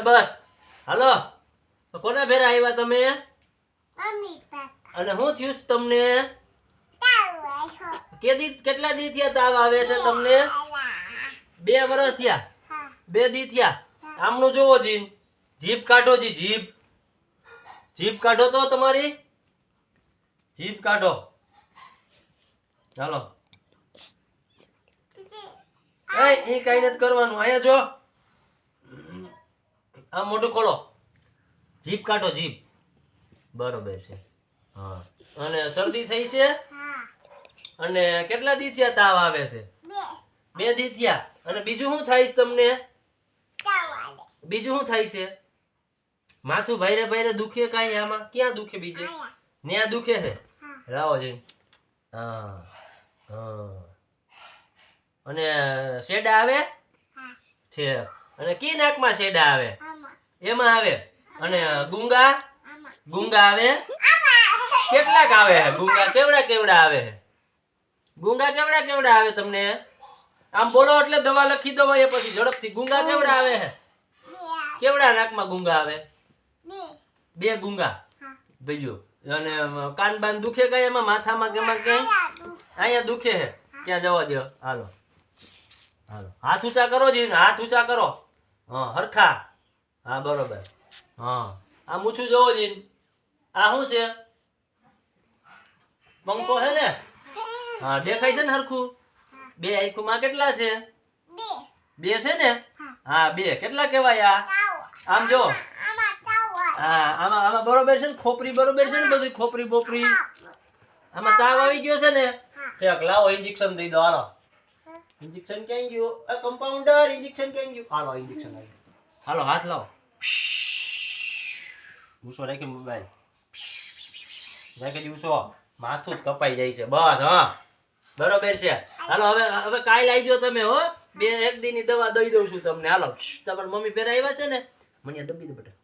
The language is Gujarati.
બસ હાલો કોના ભેરા આવ્યા તમે અને હું થયું છે તમને કેટલા દી થયા તાવ આવે છે તમને 2 વર્ષ થયા 2 દી થયા આમનું જોવો જીન જીભ કાઢો જી જીભ કાઢો તો તમારી જીભ કાઢો ચાલો એ કઈ નથી કરવાનું અહીંયા જો આ મોઢું ખોલો જીભ કાઢો જીભ બરોબર છે હા અને શરદી થઈ છે અને કેટલા દી થયા તાવ આવે છે 2 દી થયા અને બીજું શું થાય છે તમને બીજું શું થાય છે માથું ભાઈરે ભાઈરે દુખે કાંઈ આમાં ક્યાં દુખે બીજે ન્યા દુખે છે લાવો જઈને હા હા અને શેડા આવે છે અને કી નાકમાં શેડા આવે એમાં આવે અને ગુંગા આવે કેટલાક આવે ગુંગા કેવડા આવે ગુંગા કેવડા આવે તમને આમ બોલો એટલે દવા લખી દો એ પછી ઝડપથી ગુંગા કેવડા આવે છે કેવડા નાકમાં ગુંગા આવે 2 ગુંગા બીજું અને કાન બાન દુખે કઈ એમાં માથામાં કેમાં ક્યાંય અહીંયા દુખે છે ક્યાં જવા દો હાલો હાથ ઊંચા કરો જી હાથ ઊંચા કરો હા હરખા હા બરોબર હા આ મૂછું જોવો જી આ શું છે પંખો છે ને હા દેખાય છે ને હરખું 2 આંખોમાં કેટલા છે 2 છે ને હા 2 કેટલા કહેવાય આમ જો હા આમાં બરોબર છે ને ખોપરી બરોબર છે ને બધી ખોપરી બોપરી આમાં તાવ આવી ગયો છે ને ઠેક લાવો ઇન્જેક્શન દઈ દો હાલો ઇન્જેક્શન ક્યાં ગયું કમ્પાઉન્ડર ઇન્જેક્શન ક્યાં ગયું હાલો ઇન્જેક્શન આવી હાલો હાથ લાવો ઊંચો રાખી મોબાઈલ રાખી ઊંચો માથું જ કપાઈ જાય છે બસ હા બરોબર છે હાલો હવે કાલ આવી જાઓ તમે હો 1 દીની દવા દઈ દઉં છું તમને હાલો તમારી મમ્મી પહેરા આવ્યા છે ને મને દબી દો બેટા